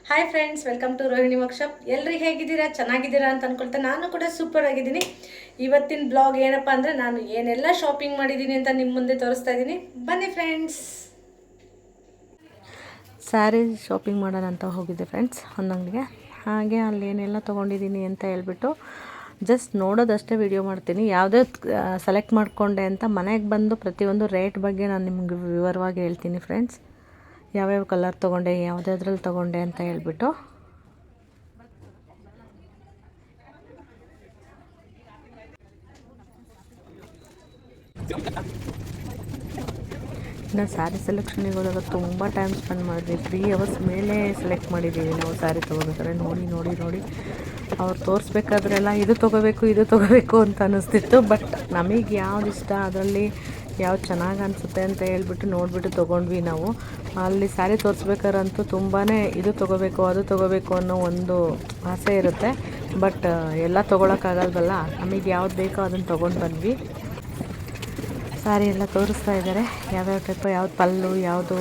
Hi friends, welcome to Rohini workshop. ಎಲ್ಲರೂ ಹೇಗಿದ್ದೀರಾ? ಚೆನ್ನಾಗಿದ್ದೀರಾ ಅಂತ ಅನ್ಕೊಳ್ತಾ ನಾನು ಕೂಡ ಸೂಪರ್ ಆಗಿದ್ದೀನಿ. ಇವತ್ತಿನ ಬ್ಲಾಗ್ ಏನಪ್ಪ ಅಂದರೆ ನಾನು ಏನೆಲ್ಲ ಶಾಪಿಂಗ್ ಮಾಡಿದ್ದೀನಿ ಅಂತ ನಿಮ್ಮ ಮುಂದೆ ತೋರಿಸ್ತಾ ಇದ್ದೀನಿ. ಬನ್ನಿ ಫ್ರೆಂಡ್ಸ್. ಸ್ಯಾರಿ ಶಾಪಿಂಗ್ ಮಾಡೋಣ ಅಂತ ಹೋಗಿದ್ದೆ ಫ್ರೆಂಡ್ಸ್ ಒಂದಂಗಡಿಗೆ. ಹಾಗೆ ಅಲ್ಲಿ ಏನೆಲ್ಲ ತೊಗೊಂಡಿದ್ದೀನಿ ಅಂತ ಹೇಳ್ಬಿಟ್ಟು ಜಸ್ಟ್ ನೋಡೋದಷ್ಟೇ ವಿಡಿಯೋ ಮಾಡ್ತೀನಿ. ಯಾವುದೇ ಸೆಲೆಕ್ಟ್ ಮಾಡಿಕೊಂಡೆ ಅಂತ ಮನೆಗೆ ಬಂದು ಪ್ರತಿಯೊಂದು ರೇಟ್ ಬಗ್ಗೆ ನಾನು ನಿಮ್ಗೆ ವಿವರವಾಗಿ ಹೇಳ್ತೀನಿ ಫ್ರೆಂಡ್ಸ್. ಯಾವ್ಯಾವ ಕಲರ್ ತೊಗೊಂಡೆ, ಯಾವುದ್ಯಾವ್ದ್ರಲ್ಲಿ ತೊಗೊಂಡೆ ಅಂತ ಹೇಳ್ಬಿಟ್ಟು. ಇನ್ನು ಸ್ಯಾರಿ ಸೆಲೆಕ್ಷನಿಗೆ ಹೋದಾಗ ತುಂಬ ಟೈಮ್ ಸ್ಪೆಂಡ್ ಮಾಡಿದ್ವಿ. 3 ಅವರ್ಸ್ ಮೇಲೆ ಸೆಲೆಕ್ಟ್ ಮಾಡಿದ್ದೀವಿ ನಾವು ಸ್ಯಾರಿ ತೊಗೋಬೇಕಾದ್ರೆ. ನೋಡಿ ಅವ್ರು ತೋರಿಸ್ಬೇಕಾದ್ರೆಲ್ಲ ಇದು ತೊಗೋಬೇಕು ಅಂತ ಅನ್ನಿಸ್ತಿತ್ತು. ಬಟ್ ನಮಗೆ ಯಾವ್ದು ಇಷ್ಟ, ಅದರಲ್ಲಿ ಯಾವ್ದು ಚೆನ್ನಾಗಿ ಅನಿಸುತ್ತೆ ಅಂತ ಹೇಳ್ಬಿಟ್ಟು ನೋಡಿಬಿಟ್ಟು ತೊಗೊಂಡ್ವಿ ನಾವು. ಅಲ್ಲಿ ಸ್ಯಾರಿ ತೋರಿಸ್ಬೇಕಾದ್ರಂತೂ ತುಂಬಾ ಇದು ತೊಗೋಬೇಕು ಅದು ತೊಗೋಬೇಕು ಅನ್ನೋ ಒಂದು ಆಸೆ ಇರುತ್ತೆ. ಬಟ್ ಎಲ್ಲ ತೊಗೊಳಕ್ಕಾಗಲ್ವಲ್ಲ, ನಮಗೆ ಯಾವ್ದು ಬೇಕೋ ಅದನ್ನು ತೊಗೊಂಡು ಬಂದ್ವಿ. ಸ್ಯಾರಿ ಎಲ್ಲ ತೋರಿಸ್ತಾ ಇದ್ದಾರೆ, ಯಾವ್ಯಾವ ಟೈಪು, ಯಾವ್ದು ಪಲ್ಲು, ಯಾವುದು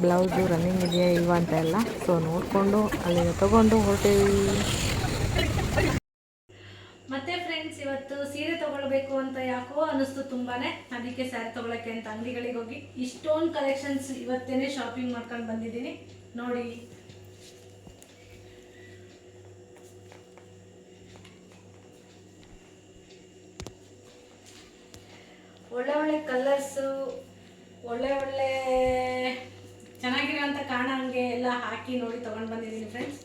ಬ್ಲೌಸು ರನ್ನಿಂಗ್ ಇದೆಯಾ ಇಲ್ವಾ ಅಂತ ಎಲ್ಲ. ಸೊ ನೋಡಿಕೊಂಡು ಅಲ್ಲಿಂದ ತೊಗೊಂಡು ಹೊರಟೇವಿ. ಮತ್ತೆ ಫ್ರೆಂಡ್ಸ್, ಇವತ್ತು ಸೀರೆ ತಗೊಳ್ಬೇಕು ಅಂತ ಯಾಕೋ ಅನಿಸ್ತು ತುಂಬಾನೇ. ಅದಕ್ಕೆ ಸ್ಯಾರಿ ತಗೊಳಕ್ಕೆ ಅಂತ ಅಂಗಡಿಗಳಿಗೆ ಹೋಗಿ ಇಷ್ಟೊಂದು ಕಲೆಕ್ಷನ್ಸ್ ಇವತ್ತೇನೆ ಶಾಪಿಂಗ್ ಮಾಡ್ಕೊಂಡು ಬಂದಿದ್ದೀನಿ. ನೋಡಿ, ಒಳ್ಳೆ ಕಲರ್ಸು, ಒಳ್ಳೆ ಚೆನ್ನಾಗಿರೋಂಥ ಕಾಣಂಗೆ ಎಲ್ಲ ಹಾಕಿ ನೋಡಿ ತೊಗೊಂಡು ಬಂದಿದ್ದೀನಿ ಫ್ರೆಂಡ್ಸ್.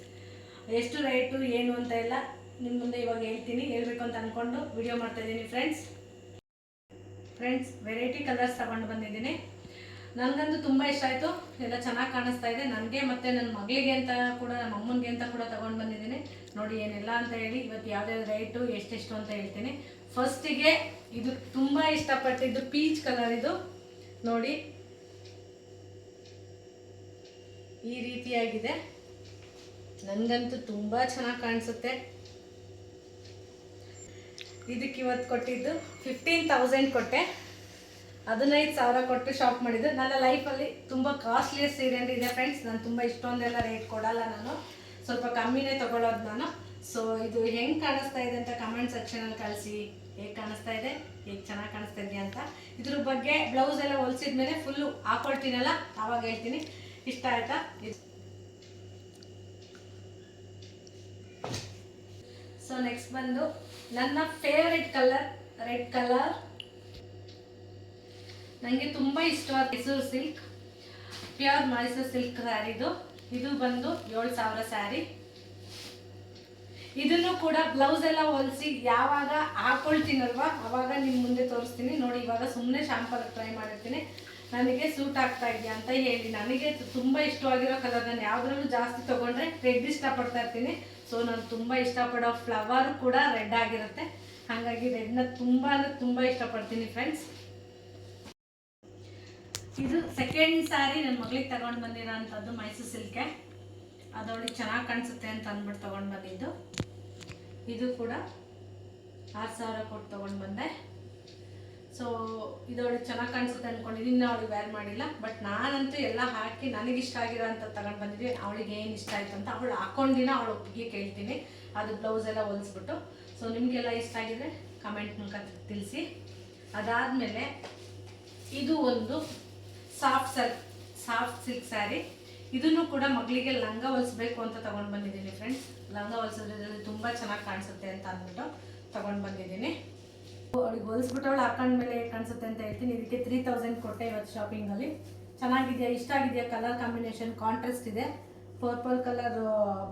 ಎಷ್ಟು ರೇಟು ಏನು ಅಂತ ಎಲ್ಲ ನಿಮ್ಮ ಮುಂದೆ ಇವಾಗ ಹೇಳ್ಬೇಕು ಅಂತ ಅಂದ್ಕೊಂಡು ವಿಡಿಯೋ ಮಾಡ್ತಾಯಿದ್ದೀನಿ ಫ್ರೆಂಡ್ಸ್. ವೆರೈಟಿ ಕಲರ್ಸ್ ತಗೊಂಡು ಬಂದಿದ್ದೀನಿ. ನನಗಂತೂ ತುಂಬ ಇಷ್ಟ ಆಯಿತು. ಎಲ್ಲ ಚೆನ್ನಾಗಿ ಕಾಣಿಸ್ತಾ ಇದೆ ನನಗೆ, ಮತ್ತು ನನ್ನ ಮಗಳಿಗೆ ಅಂತ ಕೂಡ, ನಮ್ಮ ಅಮ್ಮನಿಗೆ ಅಂತ ಕೂಡ ತೊಗೊಂಡು ಬಂದಿದ್ದೀನಿ. ನೋಡಿ ಏನೆಲ್ಲ ಅಂತ ಹೇಳಿ ಇವತ್ತು ಯಾವುದ್ಯಾವ್ದು ರೇಟು ಎಷ್ಟೆಷ್ಟು ಅಂತ ಹೇಳ್ತೀನಿ. ಫಸ್ಟಿಗೆ ಇದು ತುಂಬ ಇಷ್ಟಪಟ್ಟಿದ್ದು ಪೀಚ್ ಕಲರ್. ಇದು ನೋಡಿ ಈ ರೀತಿಯಾಗಿದೆ. ನನಗಂತೂ ತುಂಬ ಚೆನ್ನಾಗಿ ಕಾಣಿಸುತ್ತೆ. ಇದಕ್ಕೆ ಇವತ್ತು ಕೊಟ್ಟಿದ್ದು 15,000 ಕೊಟ್ಟೆ. 15,000 ಕೊಟ್ಟು ಶಾಪ್ ಮಾಡಿದ್ದು. ನನ್ನ ಲೈಫಲ್ಲಿ ತುಂಬ ಕಾಸ್ಟ್ಲಿಯಸ್ಟ್ ಸೀರೆ ಇದೆ ಫ್ರೆಂಡ್ಸ್. ನಾನು ತುಂಬ ಇಷ್ಟೊಂದೆಲ್ಲ ರೇಟ್ ಕೊಡಲ್ಲ, ನಾನು ಸ್ವಲ್ಪ ಕಮ್ಮಿನೇ ತೊಗೊಳ್ಳೋದು ನಾನು. ಸೊ ಇದು ಹೆಂಗೆ ಕಾಣಿಸ್ತಾ ಇದೆ ಅಂತ ಕಮೆಂಟ್ ಸೆಕ್ಷನಲ್ಲಿ ಕಳಿಸಿ. ಹೇಗೆ ಕಾಣಿಸ್ತಾ ಇದೆ, ಹೇಗೆ ಚೆನ್ನಾಗಿ ಕಾಣಿಸ್ತಾ ಇದೆಯಾ ಅಂತ. ಇದ್ರ ಬಗ್ಗೆ ಬ್ಲೌಸ್ ಎಲ್ಲ ಹೊಲಿಸಿದ ಮೇಲೆ ಫುಲ್ಲು ಹಾಕೊಳ್ತೀನಲ್ಲ ಆವಾಗ ಹೇಳ್ತೀನಿ. ಇಷ್ಟ ಆಯ್ತಾ? ಸೊ ನೆಕ್ಸ್ಟ್ ಬಂದು ನನ್ನ ಫೇವ್ರೆಟ್ ಕಲರ್ ರೆಡ್ ಕಲರ್. ನನಗೆ ತುಂಬ ಇಷ್ಟವಾದ Mysore silk, pure Mysore silk ಸ್ಯಾರಿದು. ಇದು ಬಂದು 7,000 ಸ್ಯಾರಿ. ಇದನ್ನು ಕೂಡ ಬ್ಲೌಸ್ ಎಲ್ಲ ಹೊಲಿಸಿ ಯಾವಾಗ ಹಾಕೊಳ್ತೀನಲ್ವ ಅವಾಗ ನಿಮ್ಮ ಮುಂದೆ ತೋರಿಸ್ತೀನಿ. ನೋಡಿ, ಇವಾಗ ಸುಮ್ಮನೆ ಶಾಂಪಲ್ ಟ್ರೈ ಮಾಡಿರ್ತೀನಿ, ನನಗೆ ಸೂಟ್ ಆಗ್ತಾ ಇದೆಯಾ ಅಂತ ಹೇಳಿ. ನನಗೆ ತುಂಬ ಇಷ್ಟವಾಗಿರೋ ಕಲರ್. ನಾನು ಯಾವುದ್ರಲ್ಲೂ ಜಾಸ್ತಿ ತೊಗೊಂಡ್ರೆ ರೆಡ್ ಇಷ್ಟಪಡ್ತಾ ಇರ್ತೀನಿ. ಸೊ ನಾನು ತುಂಬ ಇಷ್ಟಪಡೋ ಫ್ಲವರ್ ಕೂಡ ರೆಡ್ ಆಗಿರುತ್ತೆ. ಹಾಗಾಗಿ ರೆಡ್ನ ತುಂಬ ಇಷ್ಟಪಡ್ತೀನಿ ಫ್ರೆಂಡ್ಸ್. ಇದು ಸೆಕೆಂಡ್ ಸ್ಯಾರಿ ನನ್ನ ಮಗಳಿಗೆ ತಗೊಂಡು ಬಂದಿರೋ ಅಂಥದ್ದು ಮೈಸೂರು ಸಿಲ್ಕೆ. ಅದೊಳಗೆ ಚೆನ್ನಾಗಿ ಕಾಣಿಸುತ್ತೆ ಅಂತ ಅಂದ್ಬಿಟ್ಟು ತೊಗೊಂಡು ಬಂದಿದ್ದು. ಇದು ಕೂಡ 6,000 ಕೊಟ್ಟು ತೊಗೊಂಡು ಬಂದೆ. ಸೊ ಇದೊಳಗೆ ಚೆನ್ನಾಗಿ ಕಾಣಿಸುತ್ತೆ ಅಂದ್ಕೊಂಡಿದ್ದೀನಿ. ಅವಳಿಗೆ ವೇರ್ ಮಾಡಿಲ್ಲ, ಬಟ್ ನಾನಂತೂ ಎಲ್ಲ ಹಾಕಿ ನನಗಿಷ್ಟ ಆಗಿರೋ ಅಂತ ತಗೊಂಡು ಬಂದಿದ್ವಿ. ಅವಳಿಗೆ ಏನು ಇಷ್ಟ ಆಯಿತು ಅಂತ ಅವಳು ಹಾಕೊಂಡಿನ ಅವಳು ಒಪ್ಪಿಗೆ ಕೇಳ್ತೀನಿ, ಅದು ಬ್ಲೌಸ್ ಎಲ್ಲ ಹೊಲಿಸ್ಬಿಟ್ಟು. ಸೊ ನಿಮಗೆಲ್ಲ ಇಷ್ಟ ಆಗಿದ್ರೆ ಕಮೆಂಟ್ ಮೂಲಕ ತಿಳಿಸಿ. ಅದಾದಮೇಲೆ ಇದು ಒಂದು ಸಾಫ್ಟ್ ಸಿಲ್ಕ್ ಸ್ಯಾರಿ. ಇದನ್ನು ಕೂಡ ಮಗಳಿಗೆ ಲಂಗ ಹೊಲಿಸ್ಬೇಕು ಅಂತ ತೊಗೊಂಡು ಬಂದಿದ್ದೀನಿ ಫ್ರೆಂಡ್ಸ್. ಲಂಗ ಹೊಲಿಸೋದ್ರಲ್ಲಿ ತುಂಬ ಚೆನ್ನಾಗಿ ಕಾಣಿಸುತ್ತೆ ಅಂತ ಅಂದ್ಬಿಟ್ಟು ತೊಗೊಂಡು ಬಂದಿದ್ದೀನಿ. ಅವಳಿಗೆ ಹೊಲಿಸ್ಬಿಟ್ಟು ಅವಳು ಹಾಕೊಂಡ್ಮೇಲೆ ಕಾಣಿಸುತ್ತೆ ಅಂತ ಹೇಳ್ತೀನಿ. ಇದಕ್ಕೆ 3,000 ಕೊಟ್ಟೆ ಇವತ್ತು ಶಾಪಿಂಗಲ್ಲಿ. ಚೆನ್ನಾಗಿದೆಯಾ, ಇಷ್ಟ ಆಗಿದೆಯಾ? ಕಲರ್ ಕಾಂಬಿನೇಷನ್ ಕಾಂಟ್ರಾಸ್ಟ್ ಇದೆ. ಪರ್ಪಲ್ ಕಲರ್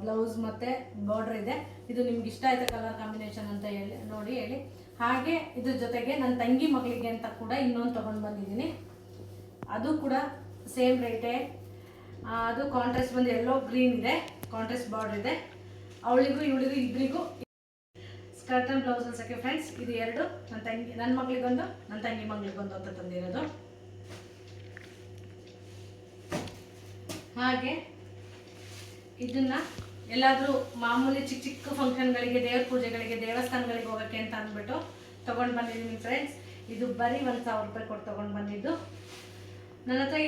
ಬ್ಲೌಸ್ ಮತ್ತು ಬಾರ್ಡರ್ ಇದೆ. ಇದು ನಿಮ್ಗೆ ಇಷ್ಟ ಆಯ್ತಾ ಕಲರ್ ಕಾಂಬಿನೇಷನ್ ಅಂತ ಹೇಳಿ. ಹಾಗೆ ಇದ್ರ ಜೊತೆಗೆ ನನ್ನ ತಂಗಿ ಮಗಳಿಗೆ ಅಂತ ಕೂಡ ಇನ್ನೊಂದು ತೊಗೊಂಡು ಬಂದಿದ್ದೀನಿ. ಅದು ಕೂಡ ಸೇಮ್ ರೇಟೇ. ಅದು ಕಾಂಟ್ರಾಸ್ಟ್ ಬಂದು ಎಲ್ಲೋ ಗ್ರೀನ್ ಇದೆ, ಕಾಂಟ್ರಾಸ್ಟ್ ಬಾರ್ಡರ್ ಇದೆ. ಅವಳಿಗೂ ಇವಳಿಗೂ ಇಬ್ಬರಿಗೂ ಸ್ಕರ್ಟ್ ಆ್ಯಂಡ್ ಬ್ಲೌಸ್ ಹೊಲ್ಸೋಕ್ಕೆ ಫ್ರೆಂಡ್ಸ್. ಇದು ಎರಡು ನನ್ನ ಮಗಳಿಗೊಂದು, ನನ್ನ ತಂಗಿ ಮಗಳಿಗೊಂದು ಅಂತ ತಂದಿರೋದು. ಹಾಗೆ ಇದನ್ನು ಎಲ್ಲಾದರೂ ಮಾಮೂಲಿ ಚಿಕ್ಕ ಫಂಕ್ಷನ್ಗಳಿಗೆ, ದೇವ್ರ ಪೂಜೆಗಳಿಗೆ, ದೇವಸ್ಥಾನಗಳಿಗೆ ಹೋಗೋಕ್ಕೆ ಅಂತ ಅಂದ್ಬಿಟ್ಟು ತೊಗೊಂಡು ಬಂದಿದ್ದೀನಿ ಫ್ರೆಂಡ್ಸ್. ಇದು ಬರೀ 1,000 ರೂಪಾಯಿ ಕೊಟ್ಟು ತೊಗೊಂಡು ಬಂದಿದ್ದು. ನನ್ನ ಹತ್ರ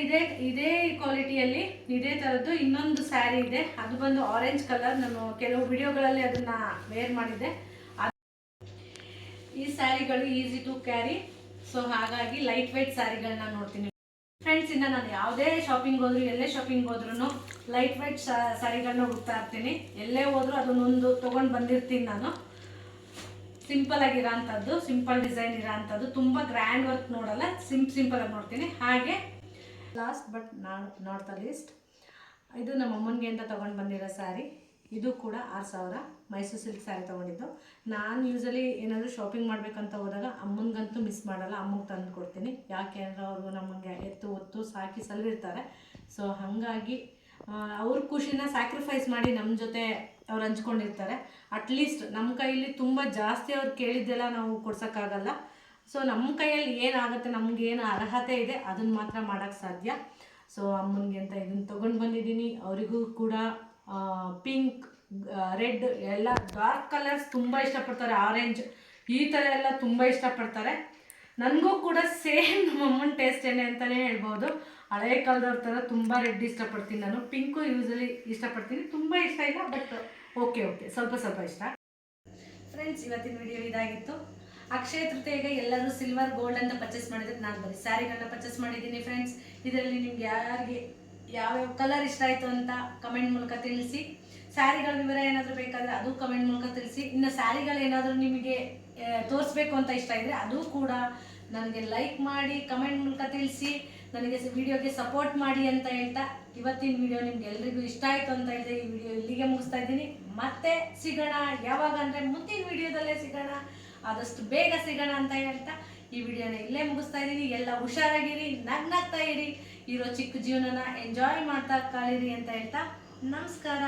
ಇದೇ ಕ್ವಾಲಿಟಿಯಲ್ಲಿ ಇದೇ ಥರದ್ದು ಇನ್ನೊಂದು ಸ್ಯಾರಿ ಇದೆ. ಅದು ಬಂದು ಆರೆಂಜ್ ಕಲರ್. ನಾನು ಕೆಲವು ವಿಡಿಯೋಗಳಲ್ಲಿ ಅದನ್ನು ವೇರ್ ಮಾಡಿದ್ದೆ. ಈ ಸ್ಯಾರಿಗಳು ಈಸಿ ಟು ಕ್ಯಾರಿ, ಸೊ ಹಾಗಾಗಿ ಲೈಟ್ ವೆಯ್ಟ್ ಸ್ಯಾರಿಗಳನ್ನ ನೋಡ್ತೀನಿ ಫ್ರೆಂಡ್ಸ್. ಇನ್ನು ನಾನು ಯಾವುದೇ ಶಾಪಿಂಗ್ ಹೋದ್ರು, ಎಲ್ಲೇ ಶಾಪಿಂಗ್ ಹೋದ್ರೂ ಲೈಟ್ ವೆಯ್ಟ್ ಸ್ಯಾರಿಗಳನ್ನ ಹುಡುಕ್ತಾ ಇರ್ತೀನಿ. ಎಲ್ಲೇ ಹೋದ್ರೂ ಅದನ್ನೊಂದು ತೊಗೊಂಡು ಬಂದಿರ್ತೀನಿ ನಾನು. ಸಿಂಪಲ್ ಆಗಿರೋ ಅಂಥದ್ದು, ಸಿಂಪಲ್ ಡಿಸೈನ್ ಇರೋ ಅಂಥದ್ದು, ತುಂಬ ಗ್ರ್ಯಾಂಡ್ ವರ್ಕ್ ನೋಡಲ್ಲ, ಸಿಂಪಲ್ ಆಗಿ ನೋಡ್ತೀನಿ. ಹಾಗೆ last but not the least, ಇದು ನಮ್ಮ ಅಮ್ಮನಿಗೆ ಅಂತ ತೊಗೊಂಡು ಬಂದಿರೋ ಸ್ಯಾರಿ. ಇದು ಕೂಡ 6000 ಮೈಸೂರು ಸಿಲ್ಕ್ ಸ್ಯಾರಿ ತೊಗೊಂಡಿದ್ದು. ನಾನು ಯೂಸಲಿ ಏನಾದರೂ ಶಾಪಿಂಗ್ ಮಾಡಬೇಕಂತ ಹೋದಾಗ ಅಮ್ಮನಿಗಂತೂ ಮಿಸ್ ಮಾಡಲ್ಲ, ಅಮ್ಮಗೆ ತಂದು ಕೊಡ್ತೀನಿ. ಯಾಕೆ ಅಂದರೆ ಅವರು ನಮಗೆ ಎತ್ತು ಹೊತ್ತು ಸಾಕಿ ಸಲವಿರ್ತಾರೆ. ಸೊ ಹಾಗಾಗಿ ಅವ್ರ ಖುಷಿನ ಸ್ಯಾಕ್ರಿಫೈಸ್ ಮಾಡಿ ನಮ್ಮ ಜೊತೆ ಅವ್ರು ಹಂಚ್ಕೊಂಡಿರ್ತಾರೆ. ಅಟ್ಲೀಸ್ಟ್ ನಮ್ಮ ಕೈಯಲ್ಲಿ ತುಂಬ ಜಾಸ್ತಿ ಅವ್ರು ಕೇಳಿದ್ದೆಲ್ಲ ನಾವು ಕೊಡ್ಸೋಕ್ಕಾಗಲ್ಲ. ಸೊ ನಮ್ಮ ಕೈಯಲ್ಲಿ ಏನಾಗುತ್ತೆ, ನಮಗೇನು ಅರ್ಹತೆ ಇದೆ ಅದನ್ನು ಮಾತ್ರ ಮಾಡೋಕ್ಕೆ ಸಾಧ್ಯ. ಸೊ ಅಮ್ಮನಿಗೆ ಅಂತ ಇದನ್ನು ತೊಗೊಂಡು ಬಂದಿದ್ದೀನಿ. ಅವರಿಗೂ ಕೂಡ ಪಿಂಕ್, ರೆಡ್ ಎಲ್ಲ ಡಾರ್ಕ್ ಕಲರ್ಸ್ ತುಂಬ ಇಷ್ಟಪಡ್ತಾರೆ. ಆರೆಂಜ್ ಈ ಥರ ಎಲ್ಲ ತುಂಬ ಇಷ್ಟಪಡ್ತಾರೆ. ನನಗೂ ಕೂಡ ಸೇಮ್ ನಮ್ಮ ಅಮ್ಮನ ಟೇಸ್ಟ್ ಏನೇ ಅಂತಲೇ ಹೇಳ್ಬೋದು. ಹಳೆಯ ಕಾಲದವ್ರ ಥರ ತುಂಬ ರೆಡ್ ಇಷ್ಟಪಡ್ತೀನಿ ನಾನು. ಪಿಂಕು ಯೂಸಲಿ ಇಷ್ಟಪಡ್ತೀನಿ, ತುಂಬ ಇಷ್ಟ ಇಲ್ಲ, ಬಟ್ ಓಕೆ ಸ್ವಲ್ಪ ಇಷ್ಟ. ಫ್ರೆಂಡ್ಸ್, ಇವತ್ತಿನ ವಿಡಿಯೋ ಇದಾಗಿತ್ತು. ಅಕ್ಷಯ ತೃತೀಯೆಗೆ ಎಲ್ಲರೂ ಸಿಲ್ವರ್ ಗೋಲ್ಡ್ ಅಂತ ಪರ್ಚೇಸ್ ಮಾಡಿದ್ರೆ ನಾನು ಬರೀ ಸ್ಯಾರಿಗಳನ್ನ ಪರ್ಚೇಸ್ ಮಾಡಿದ್ದೀನಿ ಫ್ರೆಂಡ್ಸ್. ಇದರಲ್ಲಿ ನಿಮ್ಗೆ ಯಾರಿಗೆ ಯಾವ್ಯಾವ ಕಲರ್ ಇಷ್ಟ ಆಯಿತು ಅಂತ ಕಮೆಂಟ್ ಮೂಲಕ ತಿಳಿಸಿ. ಸ್ಯಾರಿಗಳ ವಿವರ ಏನಾದರೂ ಬೇಕಾದರೆ ಅದು ಕಮೆಂಟ್ ಮೂಲಕ ತಿಳಿಸಿ. ಇನ್ನು ಸ್ಯಾರಿಗಳೇನಾದರೂ ನಿಮಗೆ ತೋರಿಸ್ಬೇಕು ಅಂತ ಇಷ್ಟ ಇದ್ದರೆ ಅದು ಕೂಡ ನನಗೆ ಲೈಕ್ ಮಾಡಿ ಕಮೆಂಟ್ ಮೂಲಕ ತಿಳಿಸಿ. ನನಗೆ ವಿಡಿಯೋಗೆ ಸಪೋರ್ಟ್ ಮಾಡಿ ಅಂತ ಹೇಳ್ತಾ, ಇವತ್ತಿನ ವಿಡಿಯೋ ನಿಮ್ಗೆ ಎಲ್ರಿಗೂ ಇಷ್ಟ ಆಯಿತು ಅಂತ ಹೇಳಿದೆ ಈ ವಿಡಿಯೋ ಇಲ್ಲಿಗೆ ಮುಗಿಸ್ತಾ ಇದ್ದೀನಿ. ಮತ್ತೆ ಸಿಗೋಣ, ಯಾವಾಗ ಅಂದರೆ ಮುಂದಿನ ವಿಡಿಯೋದಲ್ಲೇ ಸಿಗೋಣ, ಆದಷ್ಟು ಬೇಗ ಸಿಗೋಣ ಅಂತ ಹೇಳ್ತಾ ಈ ವಿಡಿಯೋನ ಇಲ್ಲೇ ಮುಗಿಸ್ತಾ ಇದ್ದೀನಿ. ಎಲ್ಲ ಹುಷಾರಾಗಿರಿ, ನಗ್ನಾಗ್ತಾ ಇರಿ, ಇರೋ ಚಿಕ್ಕ ಜೀವನನ ಎಂಜಾಯ್ ಮಾಡ್ತಾ ಕಳೀರಿ ಅಂತ ಹೇಳ್ತಾ ನಮಸ್ಕಾರ.